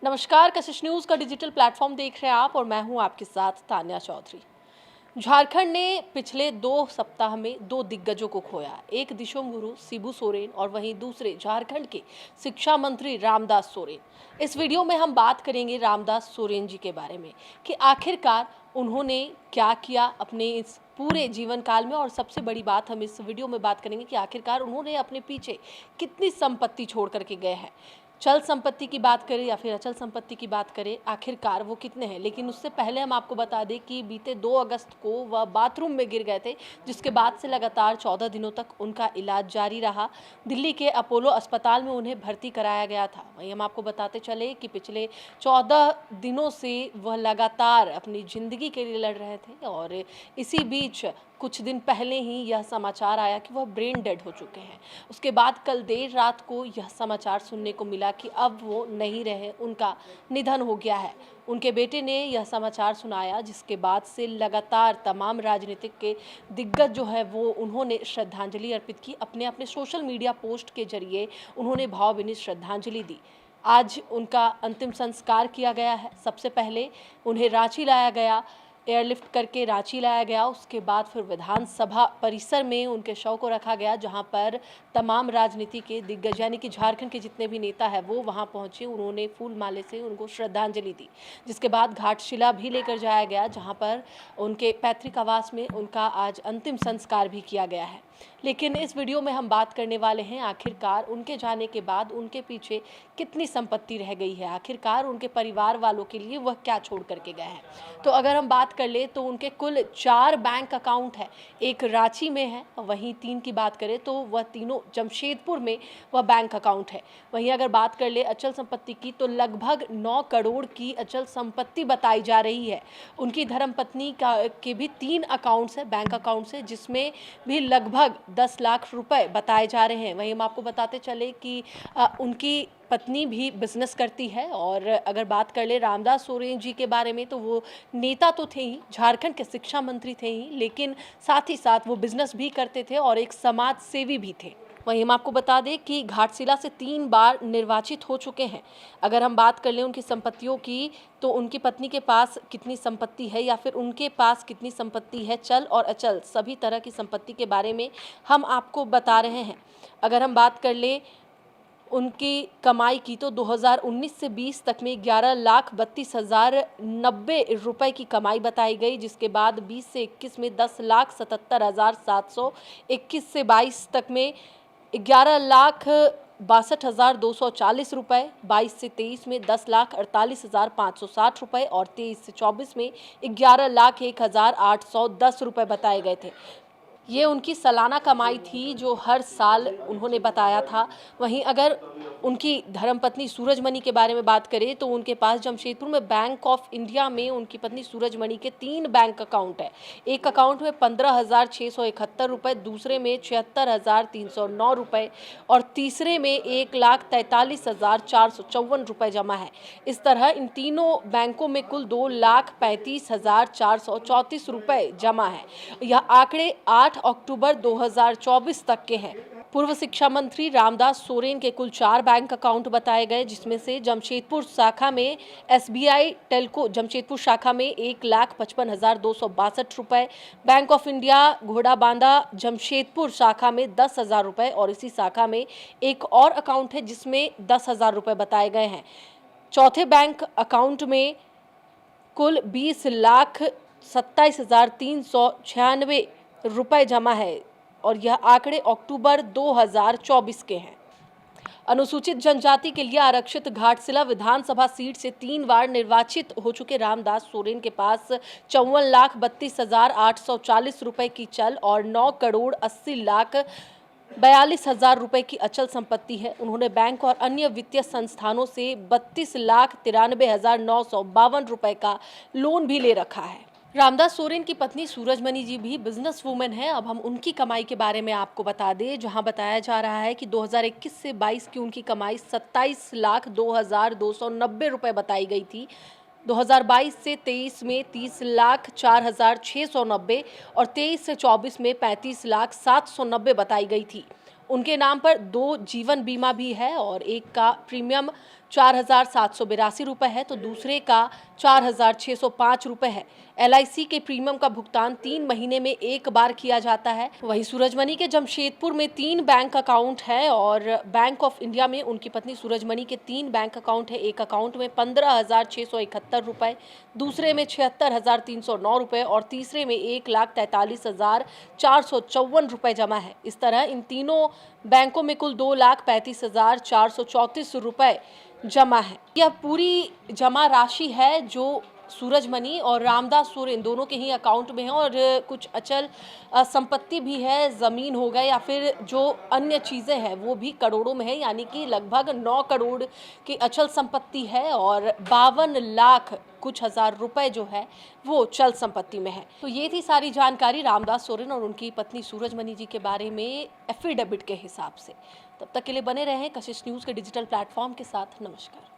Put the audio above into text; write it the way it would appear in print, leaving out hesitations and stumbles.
नमस्कार, कशिश न्यूज़ का digital platform देख रहे हैं आप और मैं हूं आपके साथ तान्या चौधरी। झारखंड ने पिछले 2 सप्ताह में 2 दिग्गजों को खोया। एक दिशोम गुरु शिबू सोरेन और वहीं दूसरे झारखंड के शिक्षा मंत्री रामदास सोरेन। इस वीडियो में हम बात करेंगे रामदास सोरेन जी के बारे में कि आखिरकार उन्होंने क्या किया अपने इस पूरे जीवन काल में, और सबसे बड़ी बात हम इस वीडियो में बात करेंगे कि आखिरकार उन्होंने अपने पीछे कितनी संपत्ति छोड़ करके गए हैं। चल संपत्ति की बात करें या फिर अचल संपत्ति की बात करें, आखिरकार वो कितने हैं। लेकिन उससे पहले हम आपको बता दें कि बीते 2 अगस्त को वह बाथरूम में गिर गए थे, जिसके बाद से लगातार 14 दिनों तक उनका इलाज जारी रहा। दिल्ली के अपोलो अस्पताल में उन्हें भर्ती कराया गया था। वहीं हम आपको बताते चले कि पिछले 14 दिनों से वह लगातार अपनी ज़िंदगी के लिए लड़ रहे थे और इसी बीच कुछ दिन पहले ही यह समाचार आया कि वह ब्रेन डेड हो चुके हैं। उसके बाद कल देर रात को यह समाचार सुनने को मिला कि अब वो नहीं रहे, उनका निधन हो गया है। उनके बेटे ने यह समाचार सुनाया, जिसके बाद से लगातार तमाम राजनीतिक के दिग्गज जो है वो उन्होंने श्रद्धांजलि अर्पित की। अपने अपने सोशल मीडिया पोस्ट के जरिए उन्होंने भावभीनी श्रद्धांजलि दी। आज उनका अंतिम संस्कार किया गया है। सबसे पहले उन्हें रांची लाया गया, एयरलिफ्ट करके रांची लाया गया। उसके बाद फिर विधानसभा परिसर में उनके शव को रखा गया, जहां पर तमाम राजनीति के दिग्गज यानी कि झारखंड के जितने भी नेता हैं वो वहां पहुंचे। उन्होंने फूल माले से उनको श्रद्धांजलि दी, जिसके बाद घाटशिला भी लेकर जाया गया, जहां पर उनके पैतृक आवास में उनका आज अंतिम संस्कार भी किया गया है। लेकिन इस वीडियो में हम बात करने वाले हैं आखिरकार उनके जाने के बाद उनके पीछे कितनी संपत्ति रह गई है, आखिरकार उनके परिवार वालों के लिए वह क्या छोड़ करके गए हैं। तो अगर हम बात कर ले तो उनके कुल 4 बैंक अकाउंट है। एक रांची में है, वहीं 3 की बात करें तो वह तीनों जमशेदपुर में वह बैंक अकाउंट है। वहीं अगर बात कर ले अचल संपत्ति की तो लगभग 9 करोड़ की अचल संपत्ति बताई जा रही है। उनकी धर्मपत्नी के भी 3 अकाउंट्स है, बैंक अकाउंट्स है, जिसमें भी लगभग 10 लाख रुपए बताए जा रहे हैं। वहीं हम आपको बताते चले कि उनकी पत्नी भी बिजनेस करती है। और अगर बात कर ले रामदास सोरेन जी के बारे में तो वो नेता तो थे ही, झारखंड के शिक्षा मंत्री थे ही, लेकिन साथ ही साथ वो बिजनेस भी करते थे और एक समाज सेवी भी थे। वहीं हम आपको बता दें कि घाटशिला से 3 बार निर्वाचित हो चुके हैं। अगर हम बात कर लें उनकी संपत्तियों की तो उनकी पत्नी के पास कितनी संपत्ति है या फिर उनके पास कितनी संपत्ति है, चल और अचल सभी तरह की संपत्ति के बारे में हम आपको बता रहे हैं। अगर हम बात कर ले उनकी कमाई की तो 2019 से 20 तक में 11,32,090 रुपए की कमाई बताई गई, जिसके बाद 20 से 21 में 10,77,721 से 22 तक में 11,62,240 रुपए, 22 से 23 में 10,48,560 रुपए और 23 से 24 में 11,01,810 रुपए बताए गए थे। ये उनकी सालाना कमाई थी जो हर साल उन्होंने बताया था। वहीं अगर उनकी धर्मपत्नी सूरजमणि के बारे में बात करें तो उनके पास जमशेदपुर में बैंक ऑफ इंडिया में उनकी पत्नी सूरजमणि के 3 बैंक अकाउंट है। एक अकाउंट में 15,671 रुपये, दूसरे में 76,309 रुपये और तीसरे में 1,43,454 रुपये जमा है। इस तरह इन तीनों बैंकों में कुल 2,35,434 रुपये जमा है। यह आंकड़े 8 अक्टूबर 2024 तक के हैं। पूर्व शिक्षा मंत्री रामदास सोरेन के कुल 4 बैंक अकाउंट बताए गए, जिसमें से जमशेदपुर शाखा में SBI टेल्को जमशेदपुर शाखा में 1,55,262 रुपये, bank of India Ghorabandha Jamshedpur शाखा में 10,000 रुपये और इसी शाखा में एक और अकाउंट है जिसमें 10,000 रुपये बताए गए हैं। चौथे बैंक अकाउंट में कुल 20,27,396 रुपए जमा है और यह आंकड़े अक्टूबर 2024 के हैं। अनुसूचित जनजाति के लिए आरक्षित घाटशिला विधानसभा सीट से 3 बार निर्वाचित हो चुके रामदास सोरेन के पास 54,32,840 रुपए की चल और 9,80,42,000 रुपए की अचल संपत्ति है। उन्होंने बैंक और अन्य वित्तीय संस्थानों से 32,93,952 रुपए का लोन भी ले रखा है। रामदास सोरेन की पत्नी सूरजमणि जी भी बिजनेस वूमेन है। अब हम उनकी कमाई के बारे में आपको बता दें, जहां बताया जा रहा है कि 2021 से 22 की उनकी कमाई 27,02,290 रुपए बताई गई थी। 2022 से 23 में 30,04,690 और 23 से 24 में 35,790 बताई गई थी। उनके नाम पर 2 जीवन बीमा भी है और एक का प्रीमियम 4,782 रुपये है तो दूसरे का 4,605 रुपये है। LIC के प्रीमियम का भुगतान 3 महीने में एक बार किया जाता है। वहीं सूरजमणि के जमशेदपुर में 3 बैंक अकाउंट है और बैंक ऑफ इंडिया में उनकी पत्नी सूरजमणि के 3 बैंक अकाउंट है। एक अकाउंट में 15,671 रुपये, दूसरे में 76,309 रुपये और तीसरे में 1,43,454 रुपये जमा है। इस तरह इन तीनों बैंकों में कुल 2,35,434 रुपये जमा है। यह पूरी जमा राशि है जो सूरजमणि और रामदास सोरेन दोनों के ही अकाउंट में है और कुछ अचल संपत्ति भी है, ज़मीन हो गए या फिर जो अन्य चीज़ें हैं वो भी करोड़ों में है, यानी कि लगभग 9 करोड़ की अचल संपत्ति है और 52 लाख कुछ हज़ार रुपए जो है वो चल संपत्ति में है। तो ये थी सारी जानकारी रामदास सोरेन और उनकी पत्नी सूरजमणि जी के बारे में एफिडेविट के हिसाब से। तब तक के लिए बने रहें कशिश न्यूज़ के डिजिटल प्लेटफॉर्म के साथ। नमस्कार।